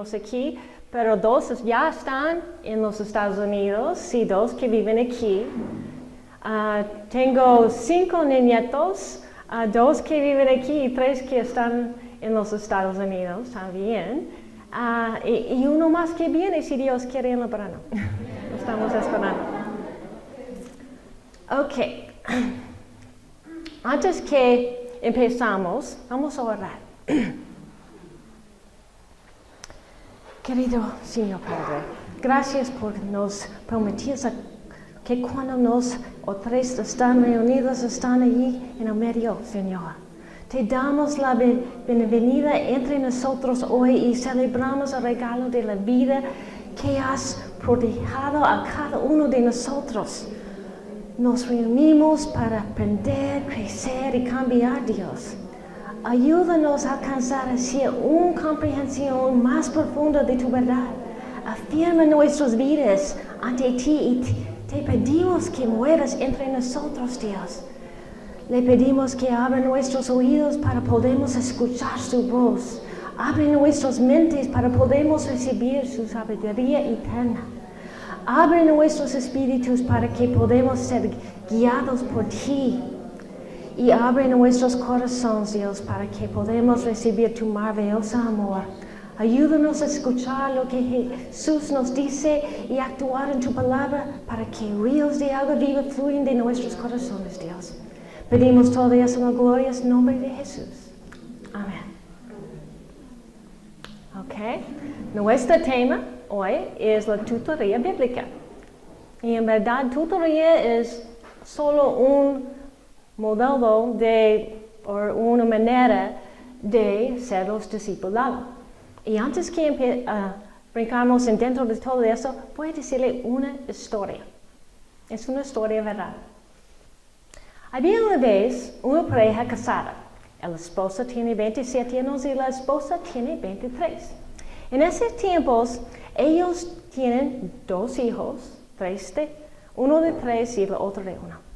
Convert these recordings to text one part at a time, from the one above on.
tenemos aquí, pero 2 ya están en los Estados Unidos, sí, 2 que viven aquí. Tengo 5 nietos, 2 que viven aquí y 3 que están en los Estados Unidos también. Y uno más que viene si Dios quiere en el verano. Estamos esperando. Ok. Antes que empezamos, vamos a orar. Querido Señor Padre, gracias por nos permitir que cuando nos o 3 están reunidos, están allí en el medio, Señor. Te damos la bienvenida entre nosotros hoy y celebramos el regalo de la vida que has prodigado a cada uno de nosotros. Nos reunimos para aprender, crecer y cambiar, Dios. Ayúdanos a alcanzar así una comprensión más profunda de tu verdad. Afirma nuestras vidas ante ti y te pedimos que muevas entre nosotros, Dios. Le pedimos que abra nuestros oídos para podamos escuchar su voz. Abre nuestras mentes para podamos recibir su sabiduría eterna. Abre nuestros espíritus para que podamos ser guiados por ti. Y abre nuestros corazones, Dios, para que podamos recibir tu maravilloso amor. Ayúdanos a escuchar lo que Jesús nos dice y actuar en tu palabra para que ríos de agua viva fluyan de nuestros corazones, Dios. Pedimos todo eso en el glorioso nombre de Jesús. Amén. Ok. Nuestro tema hoy es la tutoría bíblica. Y en verdad, tutoría es solo un modelo o una manera de ser los discipulados. Y antes que brincamos dentro de todo eso, voy a decirle una historia. Es una historia verdad. Había una vez una pareja casada. El esposo tiene 27 años y la esposa tiene 23. En esos tiempos, ellos tienen 2 hijos, uno de 3 y el otro de 1.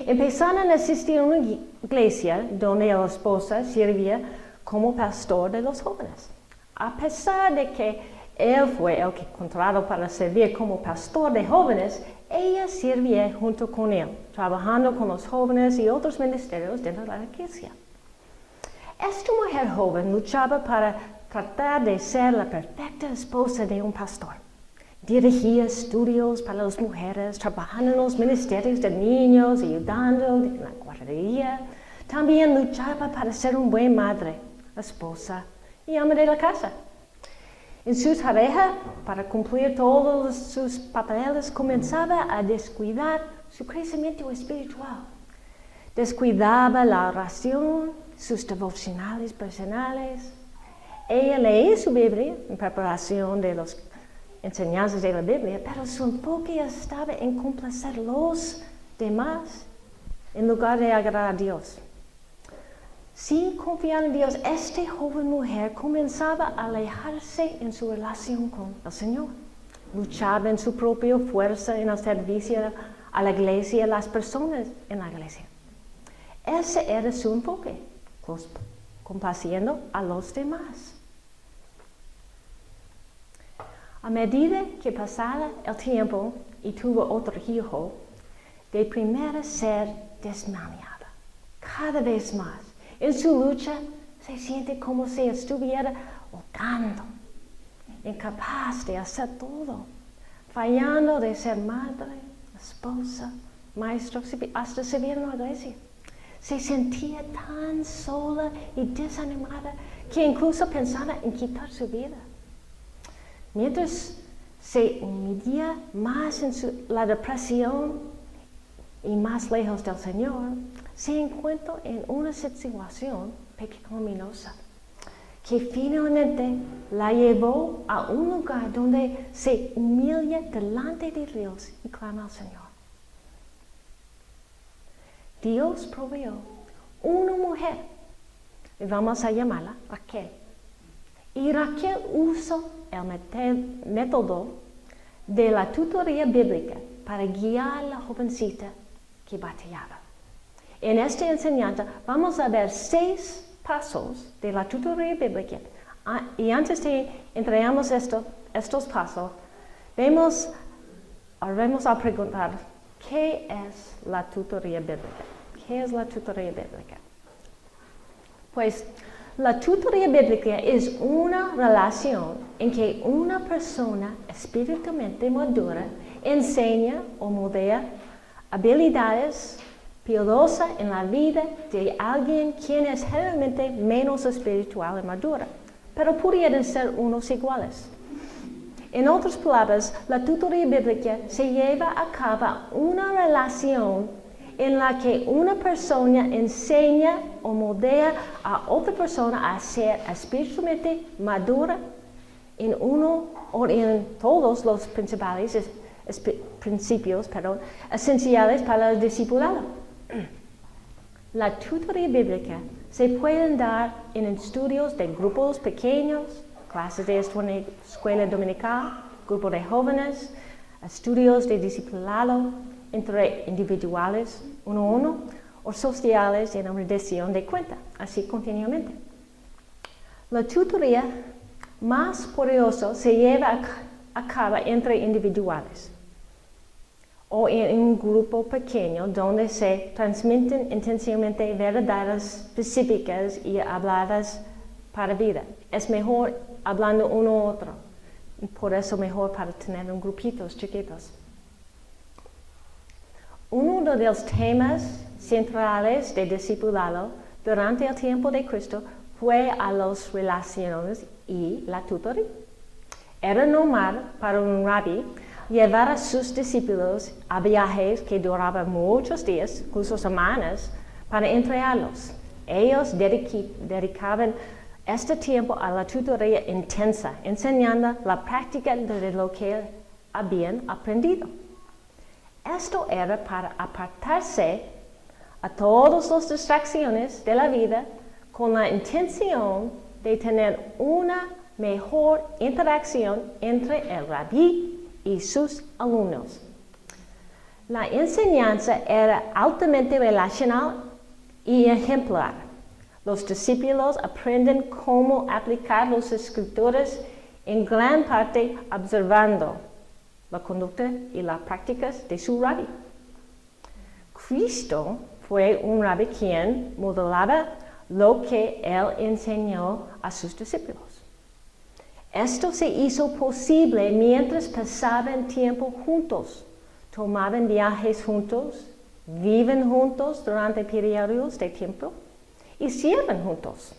Empezaron a asistir a una iglesia donde la esposa servía como pastor de los jóvenes. A pesar de que él fue el que contrató para servir como pastor de jóvenes, ella servía junto con él, trabajando con los jóvenes y otros ministerios dentro de la iglesia. Esta mujer joven luchaba para tratar de ser la perfecta esposa de un pastor. Dirigía estudios para las mujeres, trabajando en los ministerios de niños, ayudando en la guardería. También luchaba para ser una buena madre, esposa y ama de la casa. En su tarea, para cumplir todos sus papeles, comenzaba a descuidar su crecimiento espiritual. Descuidaba la oración, sus devocionales personales. Ella leía su Biblia en preparación de las enseñanzas de la Biblia, pero su enfoque estaba en complacer a los demás en lugar de agradar a Dios. Sin confiar en Dios, esta joven mujer comenzaba a alejarse en su relación con el Señor. Luchaba en su propia fuerza en el servicio a la iglesia y a las personas en la iglesia. Ese era su enfoque, complaciendo a los demás. A medida que pasaba el tiempo y tuvo otro hijo, de primera ser desmayada, cada vez más. En su lucha se siente como si estuviera ahogando, incapaz de hacer todo, fallando de ser madre, esposa, maestro, hasta servir en la iglesia. Se sentía tan sola y desanimada que incluso pensaba en quitar su vida. Mientras se hundía más en la depresión y más lejos del Señor, se encuentra en una situación pecaminosa que finalmente la llevó a un lugar donde se humilla delante de Dios y clama al Señor. Dios proveyó una mujer, y vamos a llamarla Raquel. Y Raquel usó el método de la tutoría bíblica para guiar a la jovencita que batallaba. En esta enseñanza vamos a ver 6 pasos de la tutoría bíblica Y antes de entregamos estos pasos, vamos a preguntar, ¿qué es la tutoría bíblica? ¿Qué es la tutoría bíblica? Pues la tutoría bíblica es una relación en que una persona espiritualmente madura enseña o modela habilidades piadosas en la vida de alguien quien es generalmente menos espiritual y madura, pero pudieran ser unos iguales. En otras palabras, la tutoría bíblica se lleva a cabo una relación en la que una persona enseña o modela a otra persona a ser espiritualmente madura en uno o en todos los principios esenciales para el discipulado. La tutoría bíblica se puede dar en estudios de grupos pequeños, clases de escuela dominical, grupo de jóvenes, estudios de discipulado entre individuales, uno a uno, o sociales en rendición de cuenta, así continuamente. La tutoría más poderosa se lleva a cabo entre individuales o en un grupo pequeño donde se transmiten intencionalmente verdades específicas y habladas para vida. Es mejor hablando uno a otro, por eso mejor para tener un grupitos chiquitos. Uno de los temas centrales de discipulado durante el tiempo de Cristo fue a las relaciones y la tutoría. Era normal para un rabí llevar a sus discípulos a viajes que duraban muchos días, incluso semanas, para entrenarlos. Ellos dedicaban este tiempo a la tutoría intensa, enseñando la práctica de lo que habían aprendido. Esto era para apartarse a todas las distracciones de la vida con la intención de tener una mejor interacción entre el rabí y sus alumnos. La enseñanza era altamente relacional y ejemplar. Los discípulos aprenden cómo aplicar las escrituras en gran parte observando la conducta y las prácticas de su rabí. Cristo fue un rabí quien modelaba lo que él enseñó a sus discípulos. Esto se hizo posible mientras pasaban tiempo juntos, tomaban viajes juntos, viven juntos durante periodos de tiempo y sirven juntos.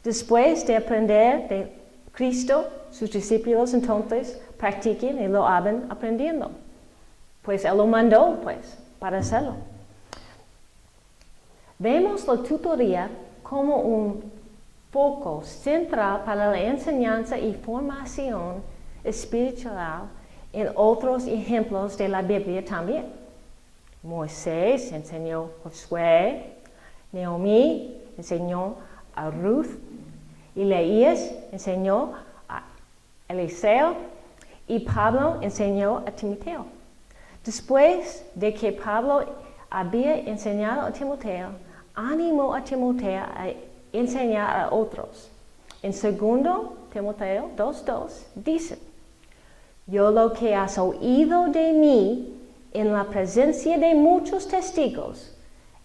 Después de aprender de Cristo, sus discípulos entonces practiquen y lo van aprendiendo, pues Él lo mandó para hacerlo. Vemos la tutoría como un foco central para la enseñanza y formación espiritual en otros ejemplos de la Biblia también. Moisés enseñó a Josué, Naomi enseñó a Ruth, Elías enseñó a Eliseo y Pablo enseñó a Timoteo. Después de que Pablo había enseñado a Timoteo, animó a Timoteo a enseñar a otros. En 2 Timoteo 2:2 dice: yo lo que has oído de mí en la presencia de muchos testigos,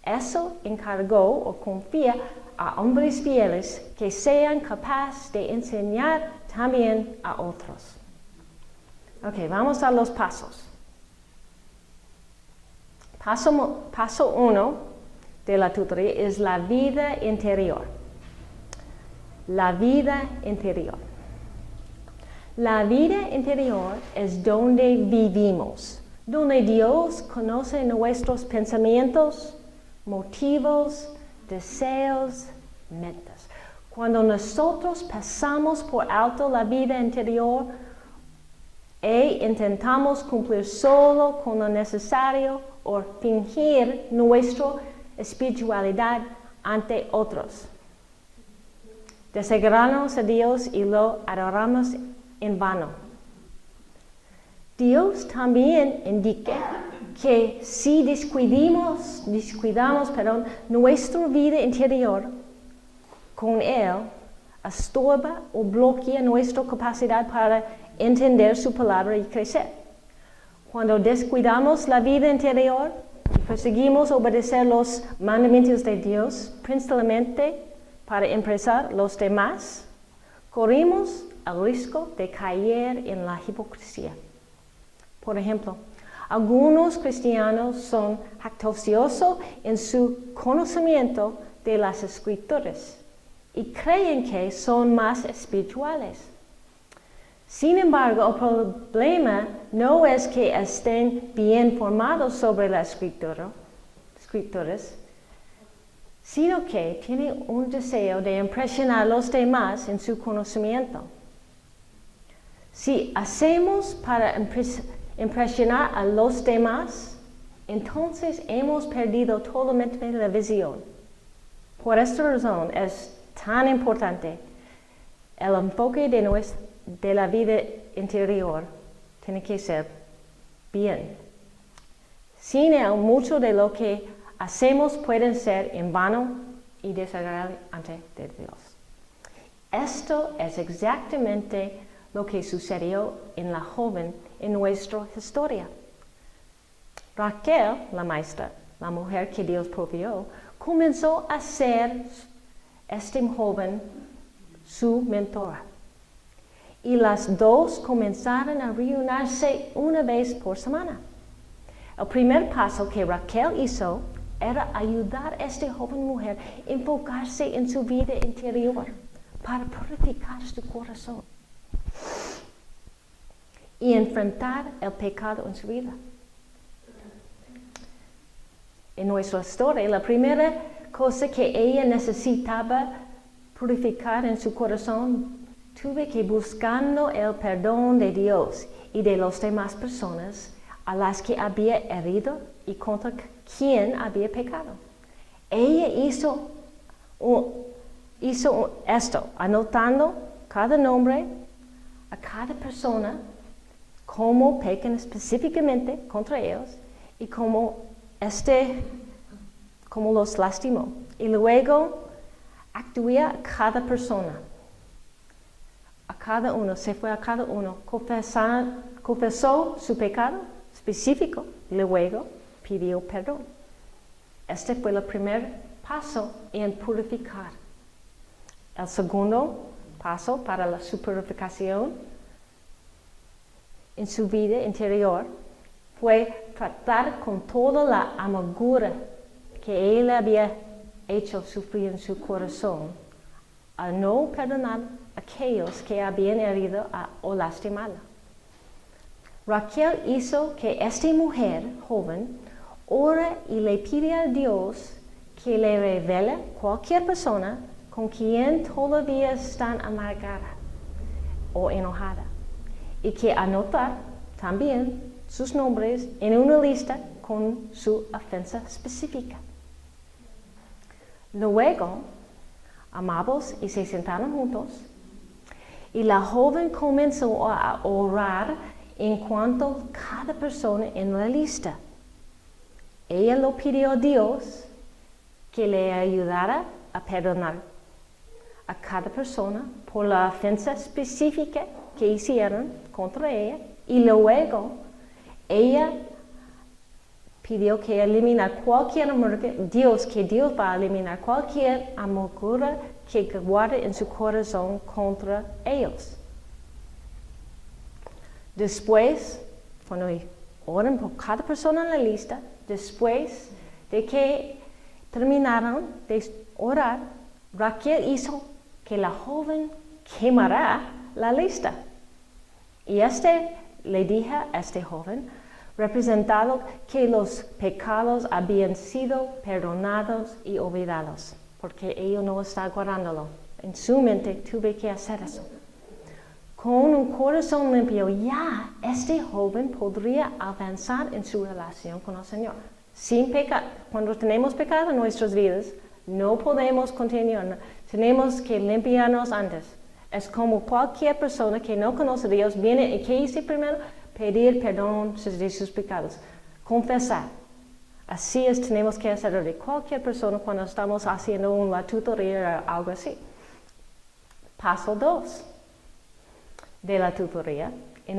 eso encargó o confía a hombres fieles que sean capaces de enseñar también a otros. Ok, vamos a los pasos. Paso 1 de la tutoría es la vida interior. La vida interior. La vida interior es donde vivimos, donde Dios conoce nuestros pensamientos, motivos, deseos, metas. Cuando nosotros pasamos por alto la vida interior e intentamos cumplir solo con lo necesario o fingir nuestra espiritualidad ante otros, desagradamos a Dios y lo adoramos en vano. Dios también indica que si descuidamos nuestra vida interior con Él, estorba o bloquea nuestra capacidad para entender su palabra y crecer. Cuando descuidamos la vida interior y perseguimos obedecer los mandamientos de Dios, principalmente para impresar los demás, corremos el riesgo de caer en la hipocresía. Por ejemplo, algunos cristianos son jactanciosos en su conocimiento de las Escrituras y creen que son más espirituales. Sin embargo, el problema no es que estén bien formados sobre las Escrituras, sino que tienen un deseo de impresionar a los demás en su conocimiento. Si hacemos para impresionar a los demás, entonces hemos perdido totalmente la visión. Por esta razón es tan importante el enfoque de la vida interior. Tiene que ser bien. Sin él, mucho de lo que hacemos puede ser en vano y desagradable ante Dios. Esto es exactamente lo que sucedió en la joven en nuestra historia. Raquel, la maestra, la mujer que Dios proveyó, comenzó a ser esta joven su mentora. Y las dos comenzaron a reunirse una vez por semana. El primer paso que Raquel hizo era ayudar a esta joven mujer a enfocarse en su vida interior para purificar su corazón y enfrentar el pecado en su vida. En nuestra historia, la primera cosa que ella necesitaba purificar en su corazón, tuve que buscando el perdón de Dios y de las demás personas a las que había herido y contra quien había pecado. Ella hizo esto, anotando cada nombre a cada persona, cómo pecan específicamente contra ellos y cómo los lastimó. Y luego actuía a cada persona. A cada uno, se fue a cada uno, confesó su pecado específico, luego pidió perdón. Este fue el primer paso en purificar. El segundo paso para su purificación en su vida interior fue tratar con toda la amargura que él había hecho sufrir en su corazón, a no perdonar a aquellos que habían herido o lastimado. Raquel hizo que esta mujer joven ore y le pide a Dios que le revele cualquier persona con quien todavía están amargada o enojada, y que anotar también sus nombres en una lista con su ofensa específica. Luego, amados y se sentaron juntos, y la joven comenzó a orar en cuanto a cada persona en la lista. Ella lo pidió a Dios que le ayudara a perdonar a cada persona por la ofensa específica que hicieron contra ella, y luego ella pidió que eliminar cualquier amargura, que Dios va a eliminar cualquier amargura que guarde en su corazón contra ellos. Después, cuando oran por cada persona en la lista, después de que terminaron de orar, Raquel hizo que la joven quemara la lista. Y le dije a este joven, representado que los pecados habían sido perdonados y olvidados, porque ella no está guardándolo. En su mente tuve que hacer eso. Con un corazón limpio, ya este joven podría avanzar en su relación con el Señor. Sin pecado. Cuando tenemos pecado en nuestras vidas, no podemos continuar. Tenemos que limpiarnos antes. Es como cualquier persona que no conoce a Dios viene y ¿qué dice primero? Pedir perdón de sus pecados. Confesar. Así tenemos que hacer de cualquier persona cuando estamos haciendo una tutoría o algo así. Paso 2 de la tutoría es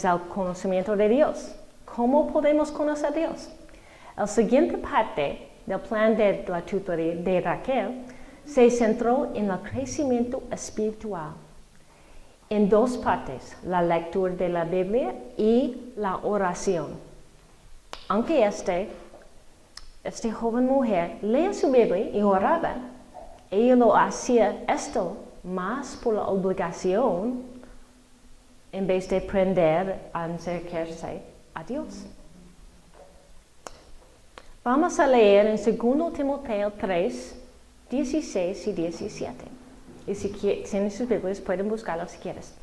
el conocimiento de Dios. ¿Cómo podemos conocer a Dios? La siguiente parte del plan de la tutoría de Raquel se centró en el crecimiento espiritual en dos partes, la lectura de la Biblia y la oración. Aunque esta joven mujer leía su Biblia y oraba, ella lo hacía esto más por la obligación en vez de aprender a acercarse a Dios. Vamos a leer en 2 Timoteo 3, 16 y 17. Y si tienen sus Biblias, pueden buscarlo si quieres.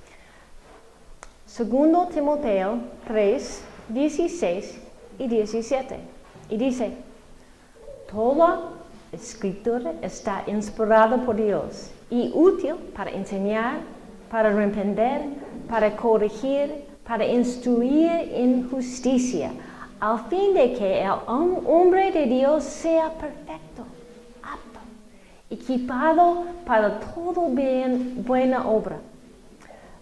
2 Timoteo 3, 16 y 17. Y dice, toda escritura está inspirada por Dios y útil para enseñar, para reprender, para corregir, para instruir en justicia, al fin de que el hombre de Dios sea perfecto, apto, equipado para todo bien, buena obra.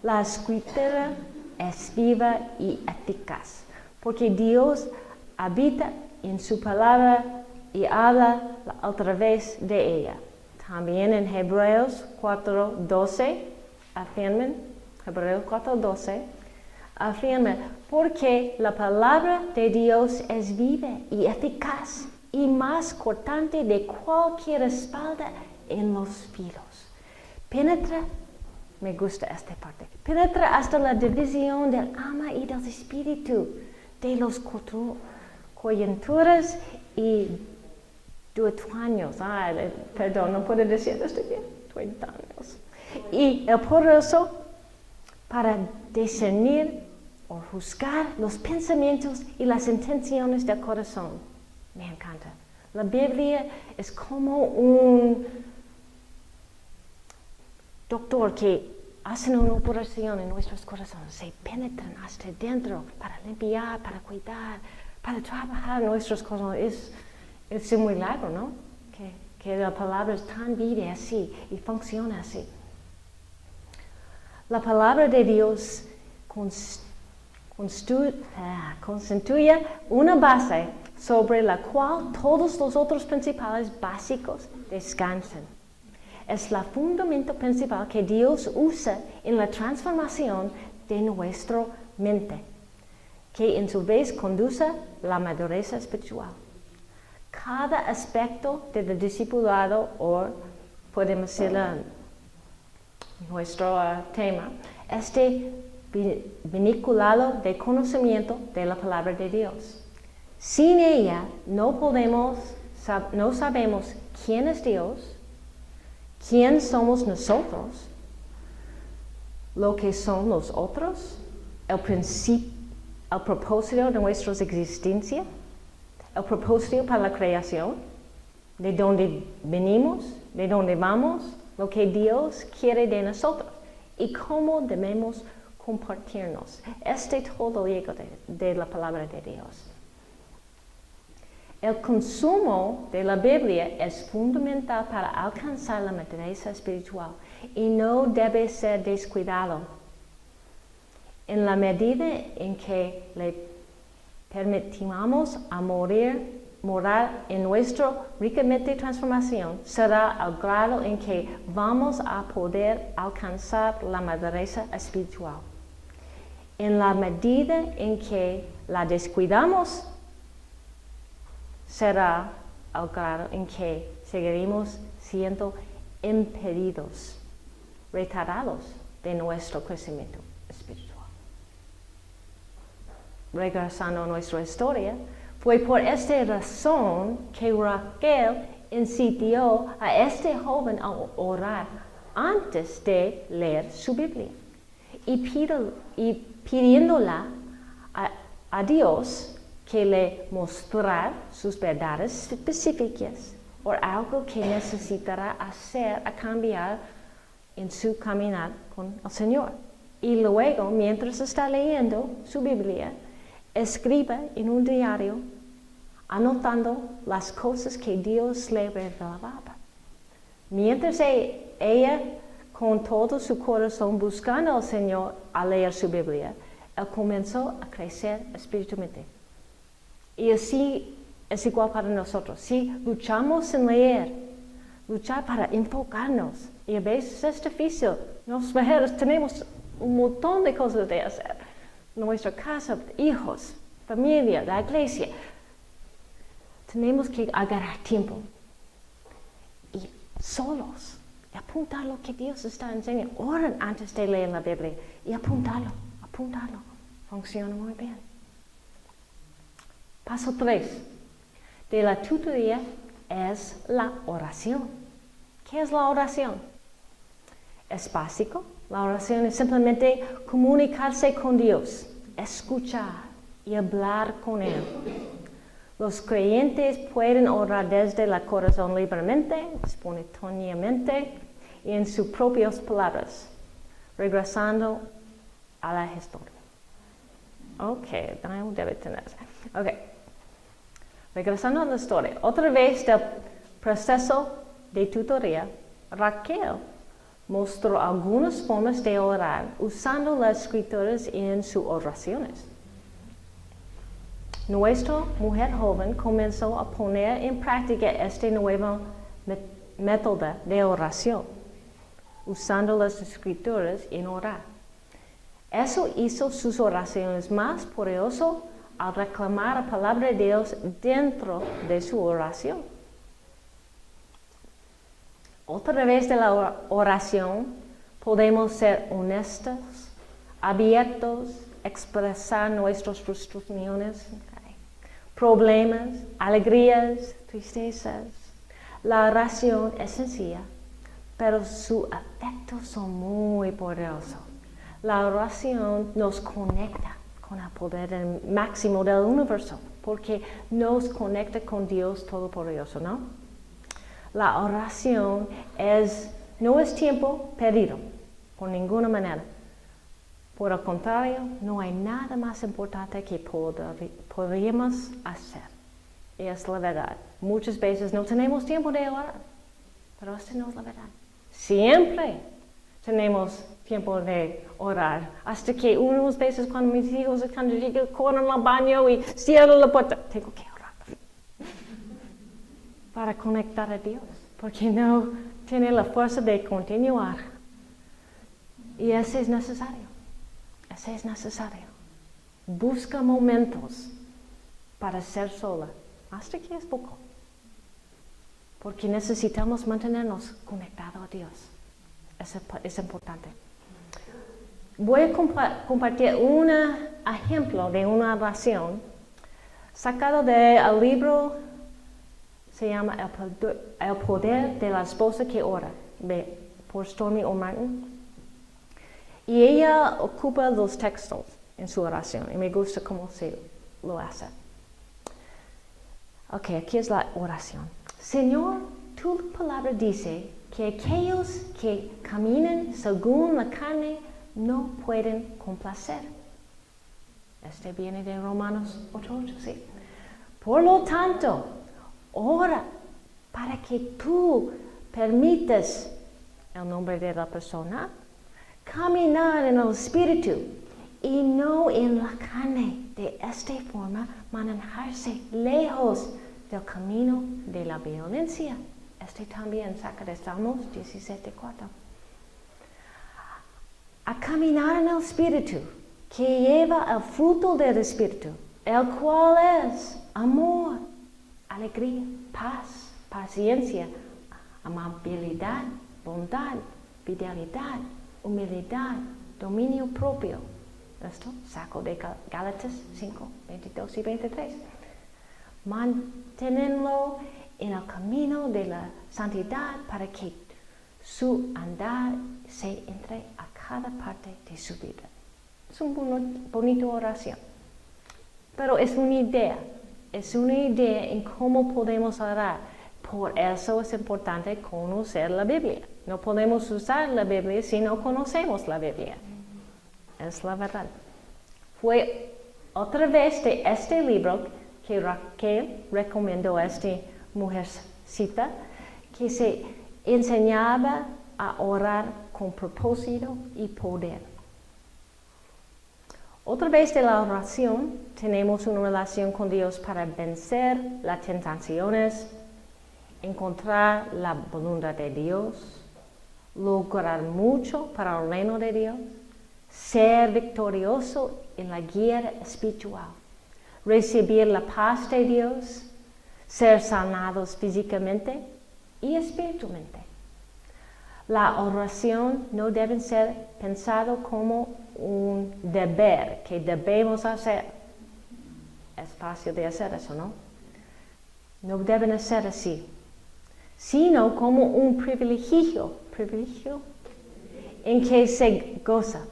La escritura es viva y eficaz, porque Dios habita en su palabra y habla a través de ella. También en Hebreos 4:12 afirman, Hebreos 4:12 afirma, porque la palabra de Dios es viva y eficaz y más cortante de cualquier espada en los filos. Penetra, me gusta esta parte, penetra hasta la división del alma y del espíritu, de los coyunturas y tuétanos. Perdón, no puedo decir esto bien. Tuétanos. Y el poderoso para discernir o juzgar los pensamientos y las intenciones del corazón. Me encanta. La Biblia es como un doctor que hace una operación en nuestros corazones. Se penetran hasta dentro para limpiar, para cuidar, para trabajar en nuestros corazones. Es un milagro, ¿no? Que la palabra es tan viva así y funciona así. La palabra de Dios constituye una base sobre la cual todos los otros principales básicos descansan. Es el fundamento principal que Dios usa en la transformación de nuestra mente, que en su vez conduce a la madurez espiritual. Cada aspecto del discipulado, o podemos decirlo nuestro tema, vinculado de conocimiento de la palabra de Dios. Sin ella no sabemos quién es Dios, quién somos nosotros, lo que son los otros, el propósito de nuestra existencia, el propósito para la creación, de dónde venimos, de dónde vamos, lo que Dios quiere de nosotros y cómo debemos compartirnos. Todo llega de la palabra de Dios. El consumo de la Biblia es fundamental para alcanzar la madurez espiritual y no debe ser descuidado. En la medida en que le permitimos a morar en nuestra ricamente transformación, será el grado en que vamos a poder alcanzar la madurez espiritual. En la medida en que la descuidamos, será el grado en que seguiremos siendo impedidos, retardados de nuestro crecimiento espiritual. Regresando a nuestra historia, fue por esta razón que Raquel incitó a este joven a orar antes de leer su Biblia y pidiéndola a Dios que le mostrara sus verdades específicas o algo que necesitará hacer a cambiar en su caminar con el Señor. Y luego, mientras está leyendo su Biblia, escriba en un diario anotando las cosas que Dios le revelaba. Mientras ella con todo su corazón buscando al Señor al leer su Biblia, él comenzó a crecer espiritualmente. Y así es igual para nosotros. Si luchamos en leer, luchar para enfocarnos, y a veces es difícil. Las mujeres tenemos un montón de cosas de hacer. Nuestra casa, hijos, familia, la iglesia. Tenemos que agarrar tiempo y solos y apuntar lo que Dios está enseñando. Oren antes de leer la Biblia y apuntarlo. Funciona muy bien. Paso 3 de la tutoría es la oración. ¿Qué es la oración? Es básico. La oración es simplemente comunicarse con Dios, escuchar y hablar con Él. Los creyentes pueden orar desde el corazón libremente, espontáneamente y en sus propias palabras, regresando a la historia. Debe tener. Regresando a la historia. Otra vez del proceso de tutoría, Raquel mostró algunas formas de orar usando las escrituras en sus oraciones. Nuestra mujer joven comenzó a poner en práctica este nuevo método de oración, usando las escrituras en orar. Eso hizo sus oraciones más poderosas al reclamar la palabra de Dios dentro de su oración. Otra vez de la oración, podemos ser honestos, abiertos, expresar nuestras frustraciones, problemas, alegrías, tristezas. La oración es sencilla, pero sus efectos son muy poderosos. La oración nos conecta con el poder máximo del universo, porque nos conecta con Dios Todopoderoso, ¿no? La oración no es tiempo perdido, por ninguna manera. Por el contrario, no hay nada más importante que podríamos hacer. Es la verdad. Muchas veces no tenemos tiempo de orar, pero esta no es la verdad. Siempre tenemos tiempo de orar. Hasta que unas veces cuando mis hijos corren al baño y cierran la puerta, tengo que orar. Para conectar a Dios, porque no tiene la fuerza de continuar. Y eso es necesario. Busca momentos para ser sola, hasta que es poco. Porque necesitamos mantenernos conectados a Dios. Es importante. Voy a compartir un ejemplo de una oración sacado del libro, se llama El poder de la esposa que ora, por Stormy O'Martin. Y ella ocupa los textos en su oración, y me gusta cómo se lo hace. Aquí es la oración. Señor, tu palabra dice que aquellos que caminan según la carne no pueden complacer. Este viene de Romanos 8:8, sí. Por lo tanto, ora para que tú permitas, el nombre de la persona, caminar en el Espíritu y no en la carne. De esta forma, manejarse lejos del camino de la violencia. Este también saca de Salmos 17:4. A caminar en el Espíritu, que lleva el fruto del Espíritu, el cual es amor, alegría, paz, paciencia, amabilidad, bondad, fidelidad, humildad, dominio propio. Esto saco de Gálatas 5, 22 y 23. Manténlo en el camino de la santidad para que su andar se entre a cada parte de su vida. Es una bonita oración. Pero es una idea en cómo podemos orar. Por eso es importante conocer la Biblia. No podemos usar la Biblia si no conocemos la Biblia. Es la verdad. Fue otra vez de este libro que Raquel recomendó a esta mujercita que se enseñaba a orar con propósito y poder. Otra vez de la oración, tenemos una relación con Dios para vencer las tentaciones, encontrar la voluntad de Dios, lograr mucho para el reino de Dios, ser victorioso en la guerra espiritual, recibir la paz de Dios, ser sanados físicamente y espiritualmente. La oración no debe ser pensado como un deber que debemos hacer. Es fácil de hacer eso, ¿no? No deben ser así, sino como un privilegio en que se goza,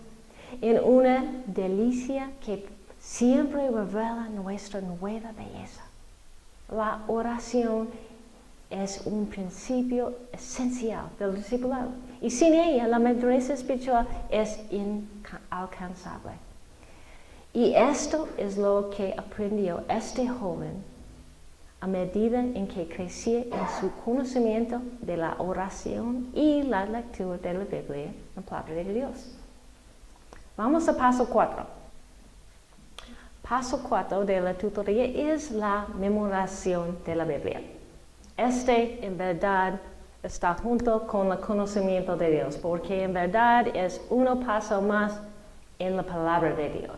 en una delicia que siempre revela nuestra nueva belleza. La oración es un principio esencial del discipulado y sin ella la madurez espiritual es inalcanzable. Y esto es lo que aprendió este joven a medida en que crecía en su conocimiento de la oración y la lectura de la Biblia, la palabra de Dios. Vamos a paso 4. Paso 4 de la tutoría es la memoración de la Biblia. Este, en verdad, está junto con el conocimiento de Dios, porque en verdad es un paso más en la palabra de Dios.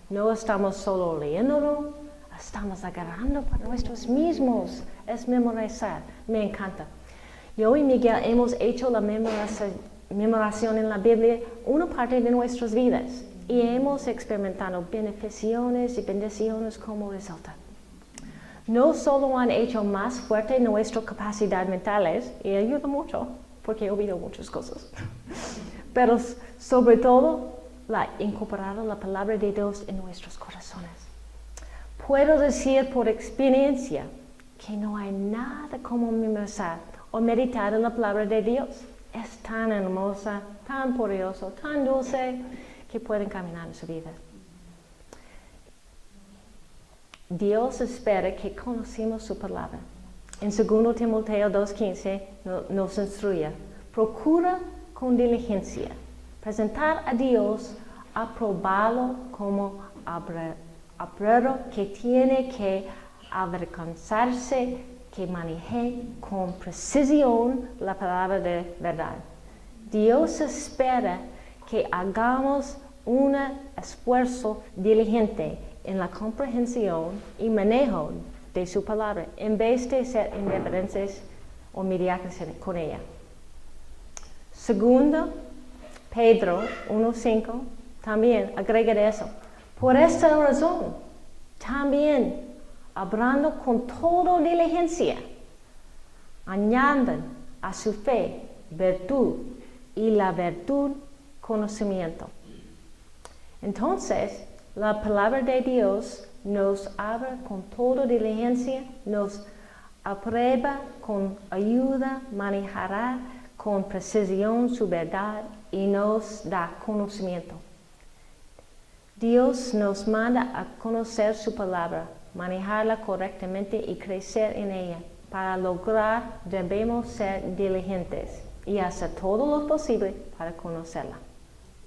No estamos solo leyéndolo, estamos agarrando para nosotros mismos. Es memorizar. Me encanta. Yo y Miguel hemos hecho la memoración en la Biblia una parte de nuestras vidas y hemos experimentado beneficios y bendiciones como resultado. No solo han hecho más fuerte nuestras capacidades mentales, y ayuda mucho, porque he oído muchas cosas, pero sobre todo, incorporado la palabra de Dios en nuestros corazones. Puedo decir por experiencia que no hay nada como memorizar o meditar en la palabra de Dios. Es tan hermosa, tan poderosa, tan dulce, que pueden caminar en su vida. Dios espera que conocemos su palabra. En 2 Timoteo 2:15 nos instruye: procura con diligencia presentar a Dios aprobado como obrero que tiene que avergonzarse, que maneje con precisión la palabra de verdad. Dios espera que hagamos un esfuerzo diligente en la comprensión y manejo de su palabra, en vez de ser indiferentes o mediocres con ella. Segundo, Pedro 1:5 también agrega eso. Por esta razón, también, obrando con toda diligencia, añadan a su fe virtud y la virtud conocimiento. Entonces, la palabra de Dios nos abre con toda diligencia, nos aprueba con ayuda, manejará con precisión su verdad y nos da conocimiento. Dios nos manda a conocer su palabra, manejarla correctamente y crecer en ella. Para lograr, debemos ser diligentes y hacer todo lo posible para conocerla.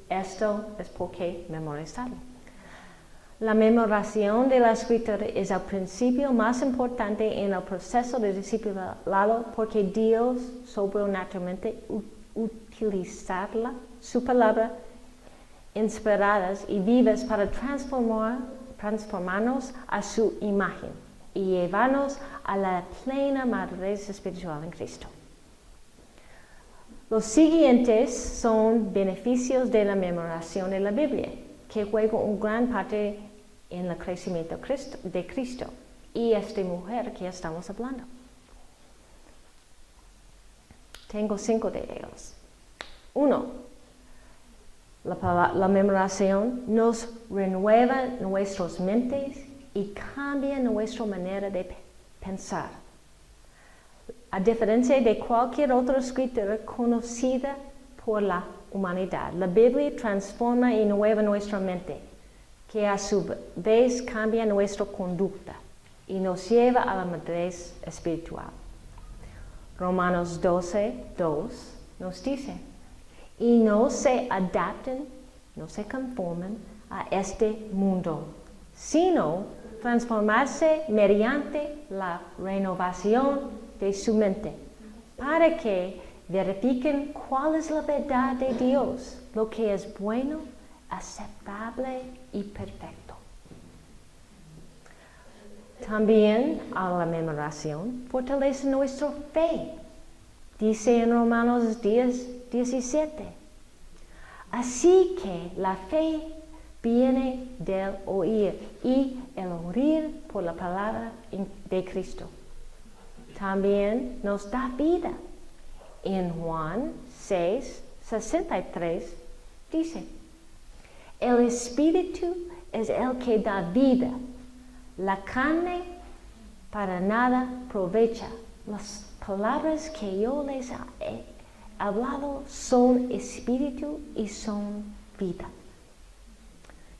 Esto es porque memorizarla. La memoración de la Escritura es el principio más importante en el proceso de discipulado porque Dios sobrenaturalmente utilizarla, su palabra, inspiradas y vivas para transformarnos a su imagen y llevarnos a la plena madurez espiritual en Cristo. Los siguientes son beneficios de la memoración de la Biblia, que juegan una gran parte en el crecimiento de Cristo y esta mujer que estamos hablando. Tengo 5 de ellos. 1. La memoración nos renueva nuestras mentes y cambia nuestra manera de pensar. A diferencia de cualquier otra escritura conocida por la humanidad, la Biblia transforma y renueva nuestra mente, que a su vez cambia nuestra conducta y nos lleva a la madurez espiritual. Romanos 12:2 nos dice, y no se adapten, no se conformen a este mundo, sino transformarse mediante la renovación de su mente, para que verifiquen cuál es la verdad de Dios, lo que es bueno, aceptable y perfecto. También a la memoración fortalece nuestra fe. Dice en Romanos 10:17. Así que la fe viene del oír y el oír por la palabra de Cristo. También nos da vida. En Juan 6:63 dice, el Espíritu es el que da vida. La carne para nada aprovecha. Las palabras que yo les he hablado son espíritu y son vida.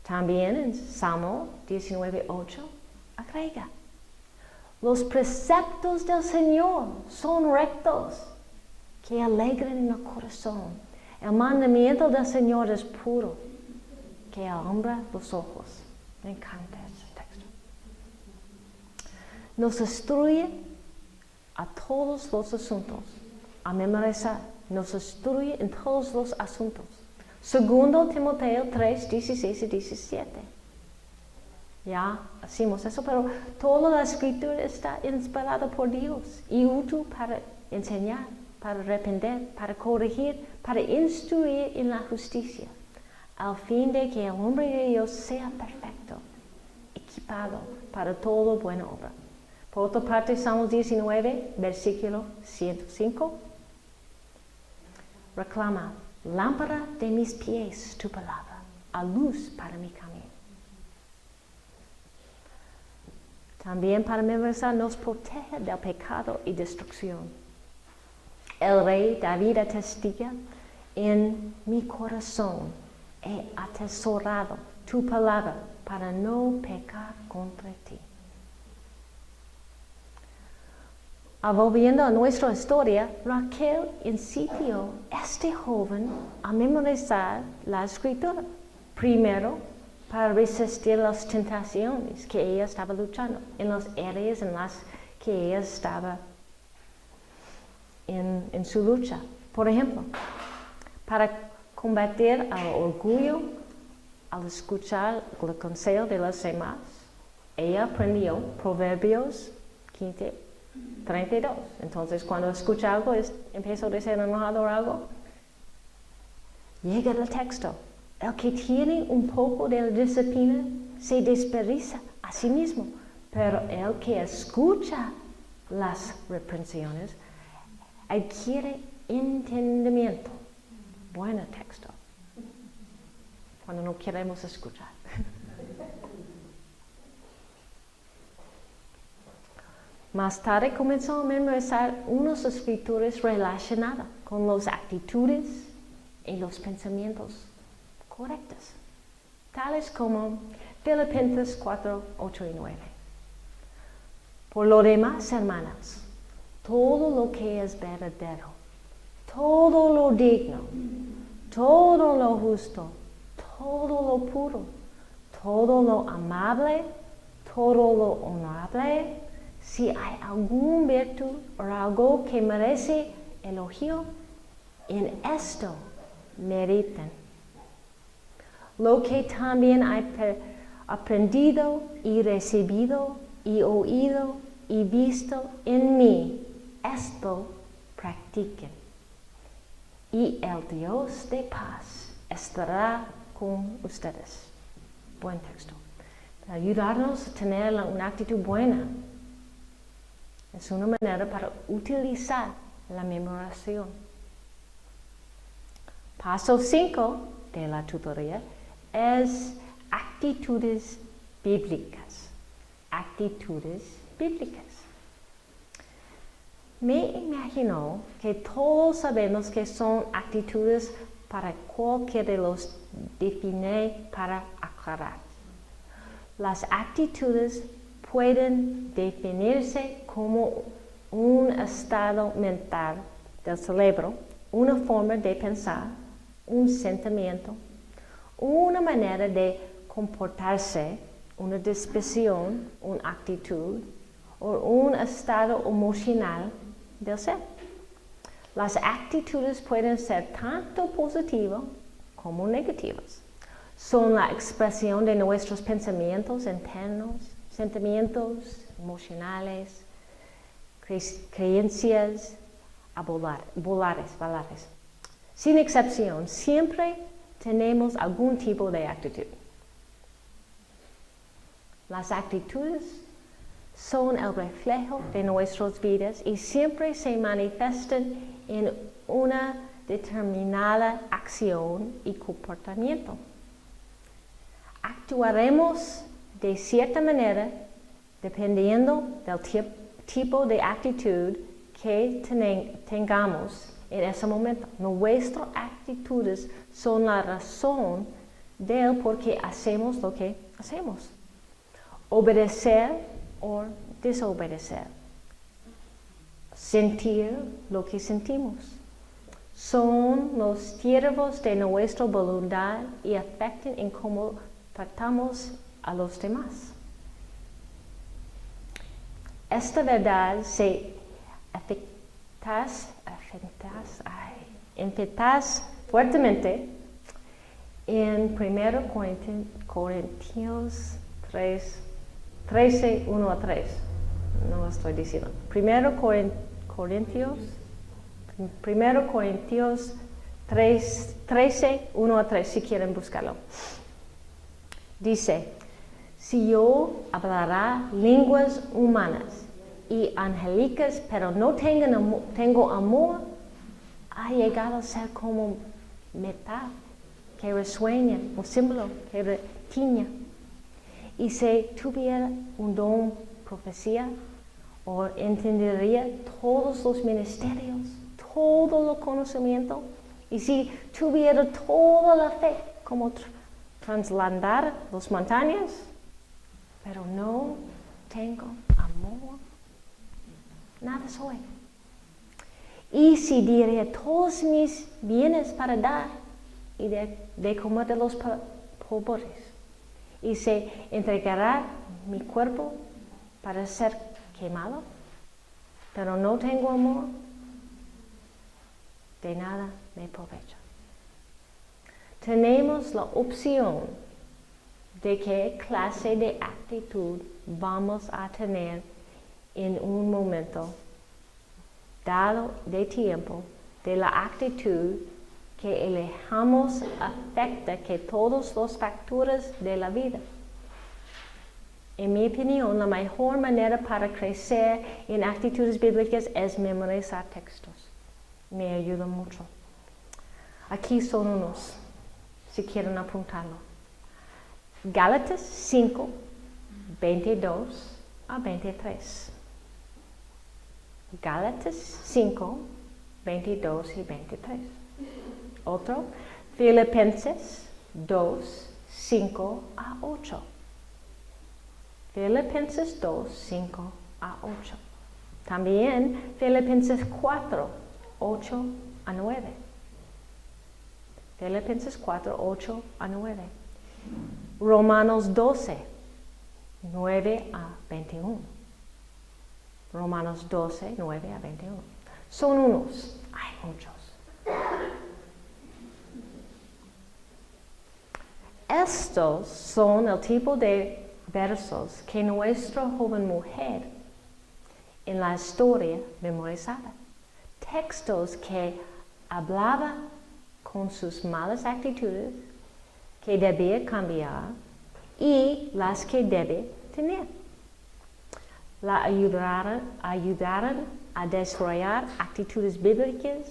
También en Salmo 19:8 agrega, los preceptos del Señor son rectos, que alegran en el corazón. El mandamiento del Señor es puro, que alumbra los ojos. Me encanta ese texto. Nos instruye a todos los asuntos, a memorizar. Nos instruye en todos los asuntos. Segundo Timoteo 3:16-17. Ya hacemos eso, pero toda la escritura está inspirada por Dios y útil para enseñar, para reprender, para corregir, para instruir en la justicia, al fin de que el hombre de Dios sea perfecto, equipado para toda buena obra. Por otra parte, Salmos 19, versículo 105, reclama, lámpara de mis pies tu palabra, a luz para mi camino. También para memorizar nos protege del pecado y destrucción. El rey David atestiga, en mi corazón he atesorado tu palabra para no pecar contra ti. Volviendo a nuestra historia, Raquel incitó a este joven a memorizar la escritura. Primero, para resistir las tentaciones que ella estaba luchando, en las áreas en las que ella estaba en su lucha. Por ejemplo, para combatir al orgullo, al escuchar el consejo de los demás, ella aprendió Proverbios 15:32. Entonces, cuando escucha algo, empieza a decir enojado o algo, llega el texto. El que tiene un poco de disciplina se desperdicia a sí mismo, pero el que escucha las reprensiones adquiere entendimiento. Buen texto. Cuando no queremos escuchar. Más tarde comenzó a memorizar unas escrituras relacionadas con las actitudes y los pensamientos correctos, tales como Filipenses 4:8 y 9. Por lo demás, hermanas, todo lo que es verdadero, todo lo digno, todo lo justo, todo lo puro, todo lo amable, todo lo honorable, si hay algún virtud o algo que merece elogio, en esto mediten. Lo que también hay aprendido y recibido y oído y visto en mí, esto practiquen. Y el Dios de paz estará con ustedes. Buen texto. Para ayudarnos a tener una actitud buena. Es una manera para utilizar la memoración. Paso 5 de la tutoría es actitudes bíblicas. Actitudes bíblicas. Me imagino que todos sabemos que son actitudes para cualquiera de los define para aclarar. Las actitudes pueden definirse como un estado mental del cerebro una forma de pensar, un sentimiento, una manera de comportarse, una disposición, una actitud o un estado emocional del ser. Las actitudes pueden ser tanto positivas como negativas. Son la expresión de nuestros pensamientos internos, sentimientos emocionales, creencias, valores. Sin excepción, siempre tenemos algún tipo de actitud. Las actitudes son el reflejo de nuestras vidas y siempre se manifiestan en una determinada acción y comportamiento. Actuaremos de cierta manera dependiendo del tipo de actitud que tengamos en ese momento. Nuestras actitudes son la razón del por qué hacemos lo que hacemos. Obedecer o desobedecer. Sentir lo que sentimos. Son los siervos de nuestra voluntad y afectan en cómo tratamos a los demás. Esta verdad se enfatiza fuertemente en 1 Corintios 13, 1 a 3. No lo estoy diciendo. 1 Corintios 13, 1 a 3, si quieren buscarlo. Dice, si yo hablara lenguas humanas y angélicas, pero no tengo amor, ha llegado a ser como metal que resuena, un símbolo que retiña. Y si tuviera un don profecía, o entendería todos los ministerios, todo el conocimiento, y si tuviera toda la fe, como trasladar las montañas, pero no tengo amor, nada soy. Y si diera todos mis bienes para dar y de comer de los pobres, y se entregará mi cuerpo para ser quemado, pero no tengo amor, de nada me aprovecha. Tenemos la opción de qué clase de actitud vamos a tener en un momento dado de tiempo. De la actitud que elijamos afecta que todos los factores de la vida. En mi opinión, la mejor manera para crecer en actitudes bíblicas es memorizar textos. Me ayuda mucho. Aquí son unos, si quieren apuntarlo. Gálatas 5, 22 a 23. Gálatas 5, 22 y 23. Otro, Filipenses 2, 5 a 8. Filipenses 2, 5 a 8. También Filipenses 4, 8 a 9. Filipenses 4, 8 a 9. Romanos 12, 9 a 21. Romanos 12, 9 a 21. Son unos, hay muchos. Estos son el tipo de versos que nuestra joven mujer en la historia memorizaba. Textos que hablaban con sus malas actitudes que debía cambiar y las que debe tener. La ayudaron a desarrollar actitudes bíblicas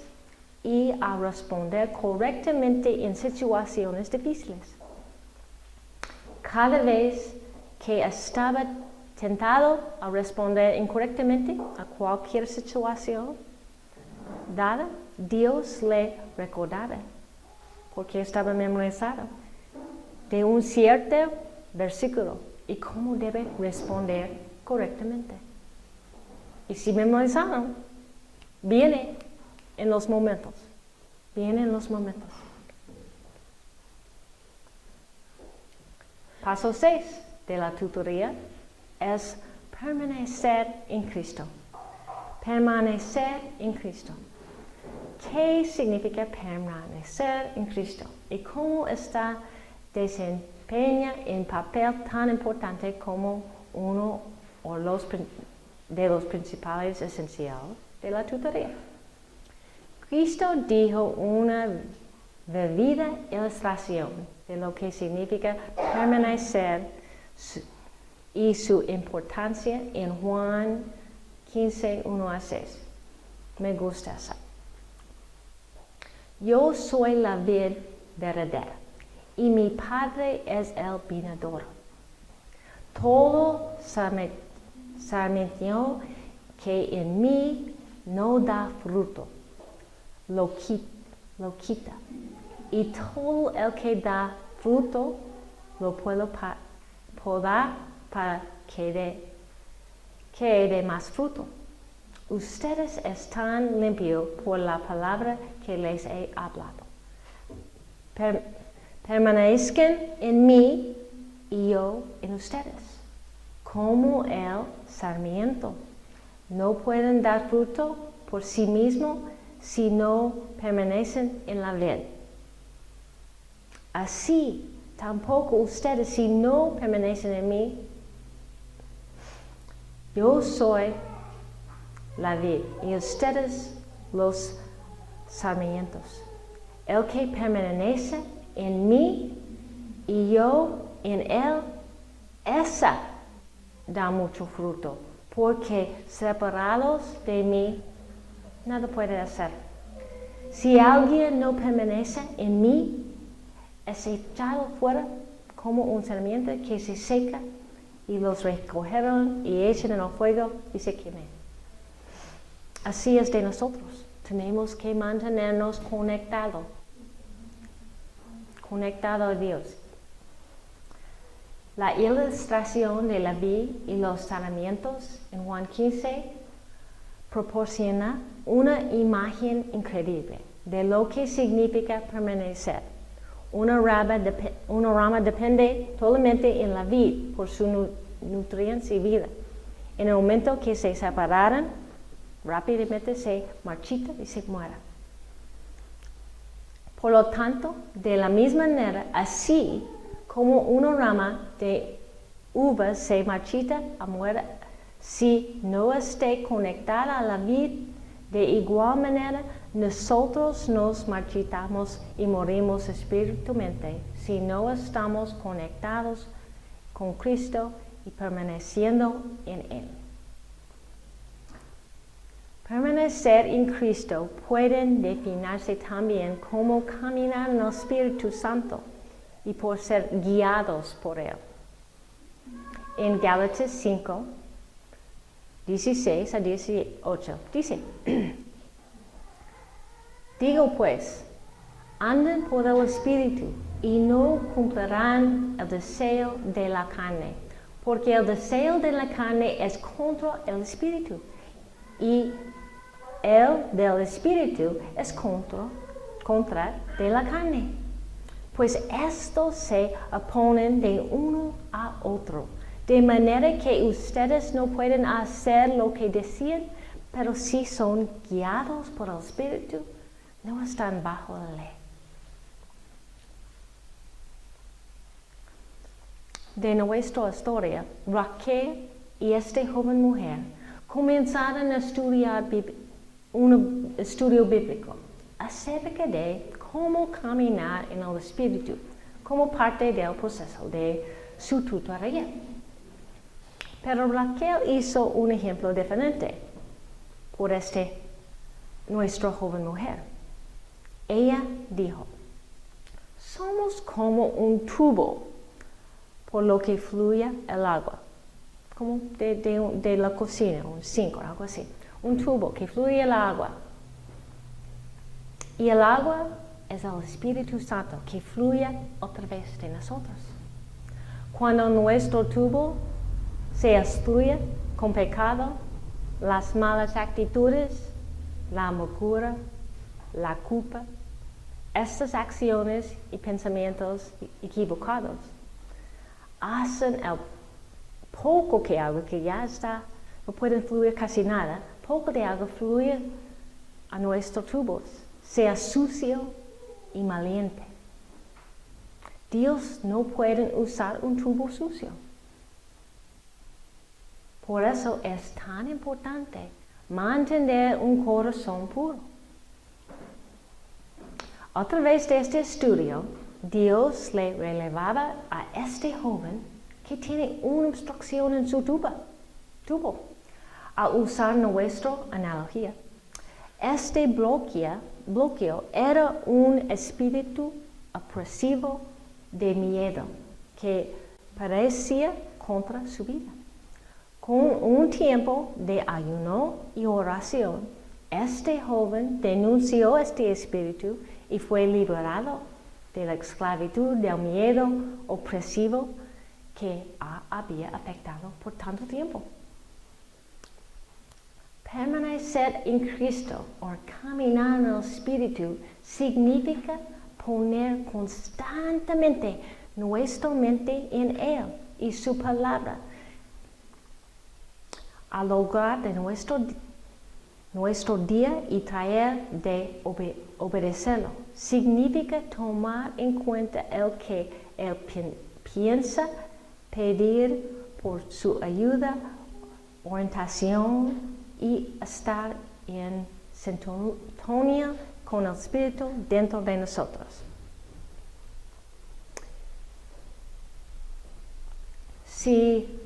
y a responder correctamente en situaciones difíciles. Cada vez que estaba tentado a responder incorrectamente a cualquier situación dada, Dios le recordaba, porque estaba memorizado, de un cierto versículo y cómo debe responder correctamente. Y si memorizaron, viene en los momentos Vienen los momentos. Paso 6 de la tutoría es permanecer en Cristo. Permanecer en Cristo. ¿Qué significa permanecer en Cristo? ¿Y cómo está desempeña un papel tan importante como uno de los principales esenciales de la tutoría? Cristo dijo una vívida ilustración de lo que significa permanecer y su importancia en Juan 15, 1-6. Me gusta esa. Yo soy la vid verdadera y mi Padre es el vinador. Todo sarmiento que en mí no da fruto, lo quita. Y todo el que da fruto, lo puedo podar para que dé más fruto. Ustedes están limpios por la palabra que les he hablado. Permanezcan en mí y yo en ustedes. Como el sarmiento no pueden dar fruto por sí mismo si no permanecen en la vid. Así tampoco ustedes si no permanecen en mí. Yo soy la vid y ustedes los sarmientos. El que permanece en mí y yo en él, esa da mucho fruto, porque separados de mí nada puede hacer. Si alguien no permanece en mí, es echado fuera como un sarmiento que se seca y los recogerán y echan en el fuego y se queman. Así es de nosotros. Tenemos que mantenernos conectados a Dios. La ilustración de la vid y los sarmientos en Juan 15 proporciona una imagen increíble de lo que significa permanecer. Una rama depende totalmente en la vid por su nutrientes y vida. En el momento que se separan, rápidamente se marchita y se muere. Por lo tanto, de la misma manera, así como una rama de uva se marchita a muere si no esté conectada a la vid, de igual manera nosotros nos marchitamos y morimos espiritualmente si no estamos conectados con Cristo y permaneciendo en Él. Permanecer en Cristo pueden definirse también como caminar en el Espíritu Santo y por ser guiados por Él. En Gálatas 5, 16 a 18, dice, digo pues, anden por el Espíritu y no cumplirán el deseo de la carne, porque el deseo de la carne es contra el Espíritu y el del Espíritu es contra de la carne. Pues estos se oponen de uno a otro, de manera que ustedes no pueden hacer lo que desean, pero si son guiados por el Espíritu, no están bajo la ley. De nuestra historia, Raquel y esta joven mujer comenzaron a estudiar un estudio bíblico acerca de cómo caminar en el Espíritu como parte del proceso de su tutoría. Pero Raquel hizo un ejemplo diferente por nuestra joven mujer. Ella dijo, somos como un tubo por lo que fluye el agua, como de la cocina, un zinc o algo así. Un tubo que fluye el agua. Y el agua es el Espíritu Santo que fluye a través de nosotros. Cuando nuestro tubo se obstruye con pecado, las malas actitudes, la amargura, la culpa, estas acciones y pensamientos equivocados hacen el poco que agua que ya está, no puede fluir casi nada, poco de agua fluye a nuestros tubos, sea sucio y maliente. Dios no puede usar un tubo sucio. Por eso es tan importante mantener un corazón puro. A través de este estudio, Dios le revelaba a este joven que tiene una obstrucción en su tubo. Al usar nuestra analogía, este bloqueo era un espíritu opresivo de miedo que parecía contra su vida. Con un tiempo de ayuno y oración, este joven denunció este espíritu y fue liberado de la esclavitud del miedo opresivo que había afectado por tanto tiempo. Permanecer en Cristo o caminar en el Espíritu significa poner constantemente nuestra mente en Él y su palabra al lograr de nuestro día y tratar de obedecerlo. Significa tomar en cuenta el que Él piensa, pedir por su ayuda, orientación y estar en sintonía con el Espíritu dentro de nosotros. Si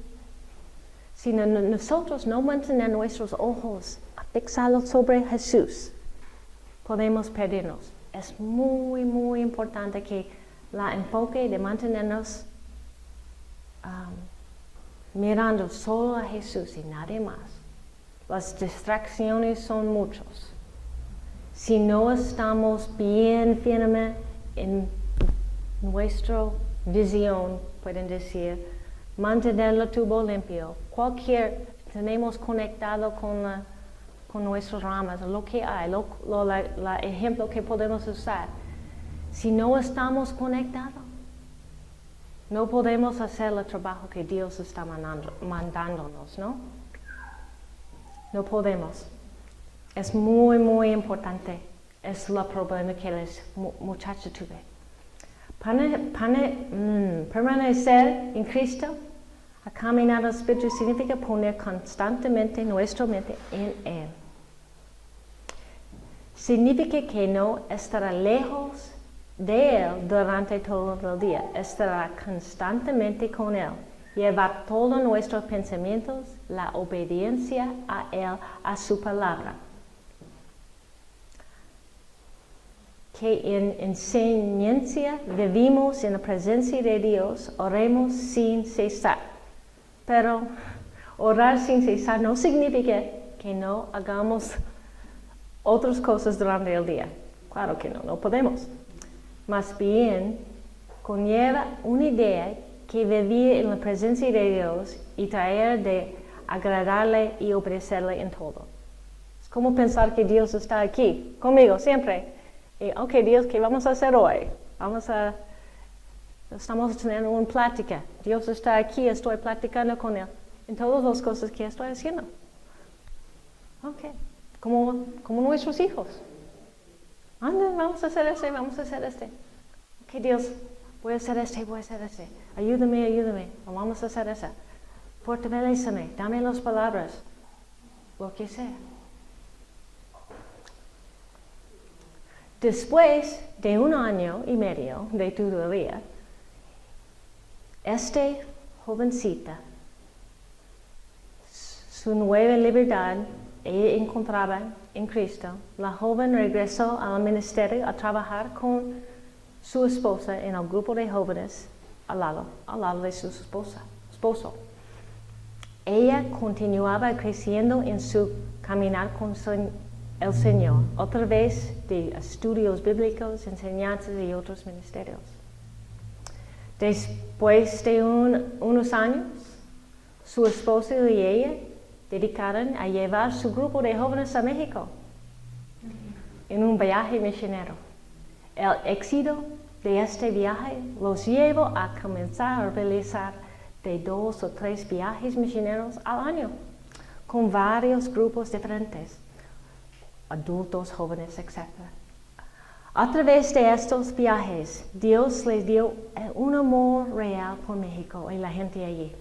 nosotros no mantenemos nuestros ojos fixados sobre Jesús, podemos perdernos. Es muy, muy importante que el enfoque de mantenernos mirando solo a Jesús y nadie más. Las distracciones son muchas. Si no estamos bien firmes en nuestra visión, pueden decir, mantener el tubo limpio. Tenemos conectado con nuestras ramas, lo que hay, el ejemplo que podemos usar. Si no estamos conectados, no podemos hacer el trabajo que Dios está mandándonos, ¿no? No podemos. Es muy, muy importante. Es el problema que las muchachas tuve. Permanecer en Cristo, a caminar al Espíritu, significa poner constantemente nuestra mente en Él. Significa que no estará lejos de Él durante todo el día. Estará constantemente con Él. Llevar todos nuestros pensamientos, la obediencia a Él, a su palabra. Que en enseñanza vivimos en la presencia de Dios, oremos sin cesar. Pero orar sin cesar no significa que no hagamos otras cosas durante el día. Claro que no podemos. Más bien, conlleva una idea que vivir en la presencia de Dios y tratar de agradarle y obedecerle en todo. Es como pensar que Dios está aquí, conmigo, siempre. Ok, Dios, ¿qué vamos a hacer hoy? Estamos teniendo una plática. Dios está aquí, estoy platicando con Él en todas las cosas que estoy haciendo. Ok, como nuestros hijos. Anda, vamos a hacer vamos a hacer este. Ok, Dios, voy a hacer este. Ayúdame, vamos a hacer eso. Fortaléceme, dame las palabras, lo que sea. Después de 1 año y medio de tutoría, esta jovencita, su nueva libertad, ella encontraba en Cristo. La joven regresó al ministerio a trabajar con su esposa en el grupo de jóvenes al lado de su esposo. Ella continuaba creciendo en su caminar con el Señor, a través de estudios bíblicos, enseñanzas y otros ministerios. Después de unos años, su esposo y ella dedicaron a llevar su grupo de jóvenes a México en un viaje misionero. El éxito de este viaje los llevó a comenzar a realizar de 2 o 3 viajes misioneros al año, con varios grupos diferentes, adultos, jóvenes, etc. A través de estos viajes, Dios les dio un amor real por México y la gente allí.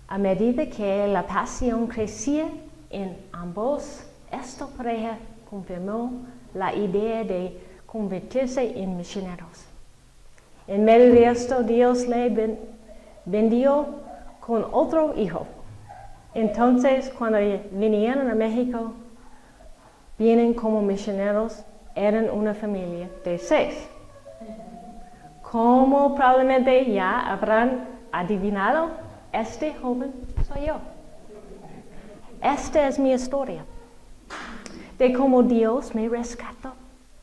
A medida que la pasión crecía en ambos, esta pareja confirmó la idea de convertirse en misioneros. En medio de esto, Dios le bendijo con otro hijo. Entonces, cuando vinieron a México, vienen como misioneros, eran una familia de 6. Como probablemente ya habrán adivinado, este joven soy yo. Esta es mi historia de cómo Dios me rescató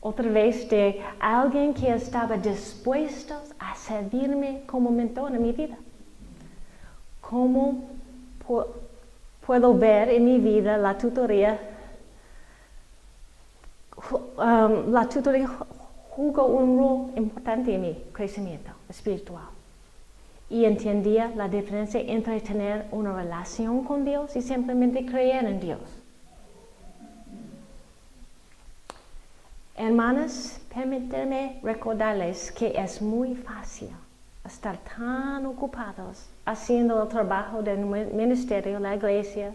otra vez de alguien que estaba dispuesto a servirme como mentor en mi vida. Cómo puedo ver en mi vida la tutoría jugó un rol importante en mi crecimiento espiritual. Y entendía la diferencia entre tener una relación con Dios y simplemente creer en Dios. Hermanas, permítanme recordarles que es muy fácil estar tan ocupados haciendo el trabajo del ministerio, la iglesia,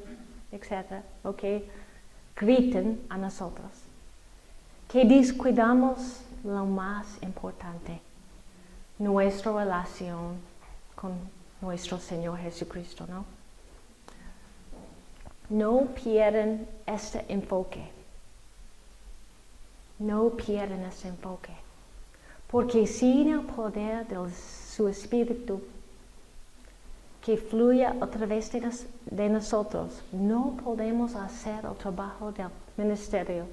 etc., que griten a nosotros, que descuidamos lo más importante, nuestra relación con nuestro Señor Jesucristo, ¿no? No pierdan este enfoque. No pierdan este enfoque. Porque sin el poder de su Espíritu que fluye a través de nosotros, no podemos hacer el trabajo del ministerio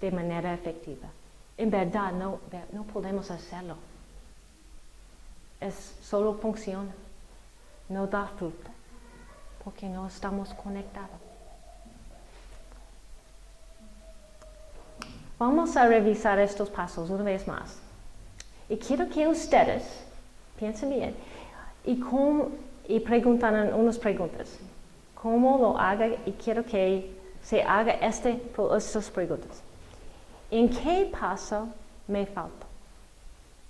de manera efectiva. En verdad, no podemos hacerlo. Solo funciona, no da fruto, porque no estamos conectados. Vamos a revisar estos pasos una vez más. Y quiero que ustedes piensen bien y preguntan unas preguntas. ¿Cómo lo haga? Y quiero que se haga estas preguntas. ¿En qué paso me falta?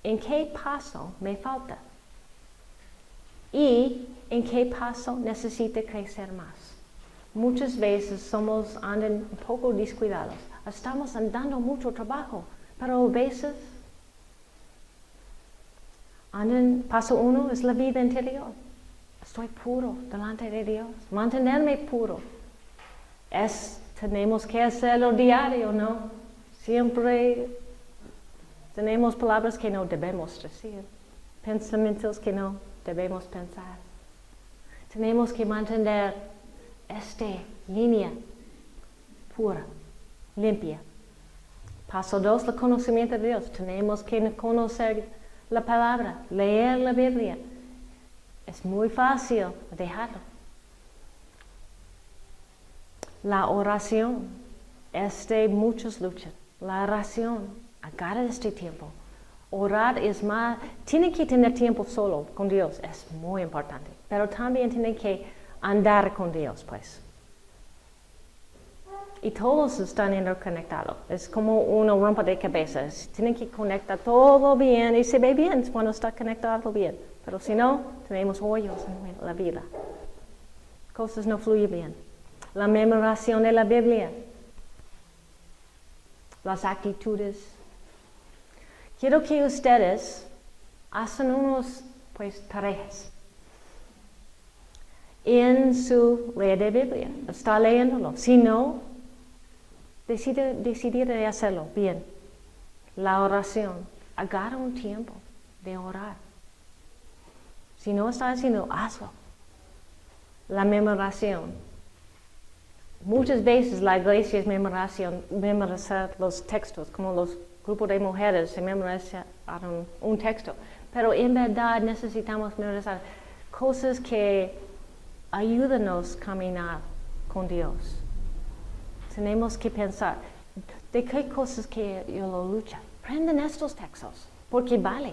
¿En qué paso me falta? ¿Y en qué paso necesita crecer más? Muchas veces andan un poco descuidados. Estamos andando mucho trabajo, pero a veces paso 1 es la vida interior. Estoy puro delante de Dios. Mantenerme puro. Tenemos que hacerlo diario, ¿no? Siempre tenemos palabras que no debemos decir, pensamientos que no debemos pensar. Tenemos que mantener esta línea pura, limpia. Paso 2, el conocimiento de Dios. Tenemos que conocer la palabra, leer la Biblia. Es muy fácil dejarlo. La oración es de muchas luchas. La oración, agarra este tiempo. Orar es más, tiene que tener tiempo solo con Dios, es muy importante. Pero también tiene que andar con Dios, pues. Y todos están interconectados. Es como una rompecabezas. Tienen que conectar todo bien y se ve bien cuando está conectado bien. Pero si no, tenemos hoyos en la vida. Cosas no fluyen bien. La memoración de la Biblia. Las actitudes. Quiero que ustedes hagan tareas en su red de Biblia. Está leyéndolo. Si no, decidir de hacerlo bien. La oración. Agarra un tiempo de orar. Si no está haciendo, hazlo. La memoración. Muchas veces la iglesia es memorizar los textos, como los grupos de mujeres se memorizan un texto. Pero en verdad necesitamos memorizar cosas que ayúdanos a caminar con Dios. Tenemos que pensar, ¿de qué cosas que yo lo lucho? Aprendan estos textos, porque vale.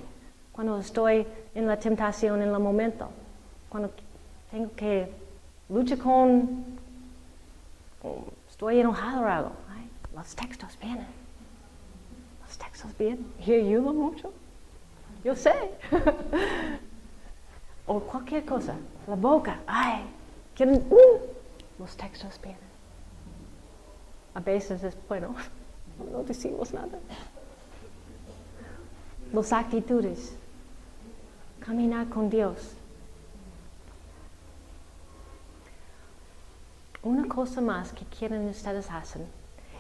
Cuando estoy en la tentación, en el momento, cuando tengo que luchar estoy enojado o algo, ay, los textos vienen. Los textos vienen y ayudan mucho. Yo sé. O cualquier cosa, la boca, ay, quieren, los textos vienen. A veces es bueno, no decimos nada. Las actitudes, caminar con Dios. Una cosa más que quieren ustedes hacer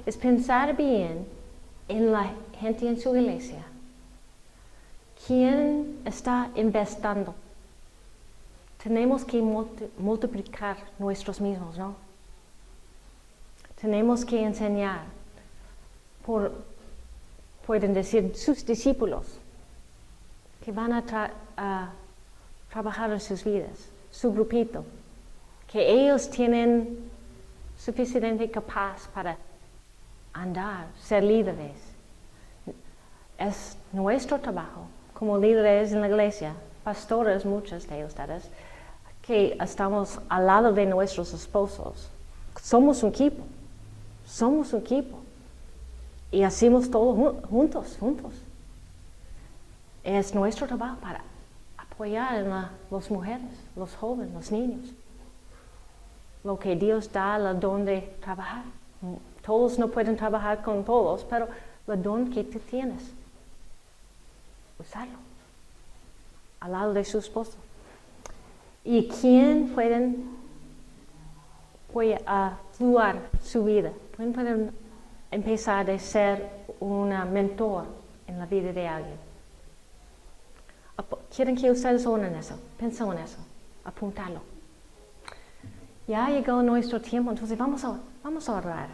es pensar bien en la gente en su iglesia. ¿Quién está investando? Tenemos que multiplicar nuestros mismos, ¿no? Tenemos que enseñar, pueden decir, sus discípulos, que van a trabajar en sus vidas, su grupito, que ellos tienen suficiente capaz para andar, ser líderes. Es nuestro trabajo como líderes en la iglesia, pastores, muchos de ustedes, que estamos al lado de nuestros esposos. Somos un equipo. Y hacemos todo juntos. Es nuestro trabajo para apoyar a las mujeres, los jóvenes, los niños. Lo que Dios da, el don de trabajar. Todos no pueden trabajar con todos, pero el don que tú tienes, usarlo al lado de su esposo. ¿Y quién puede fluir su vida? Pueden empezar a ser una mentor en la vida de alguien. Quieren que ustedes oren eso, piensen en eso, apuntarlo. Ya llegó nuestro tiempo, entonces vamos a orar.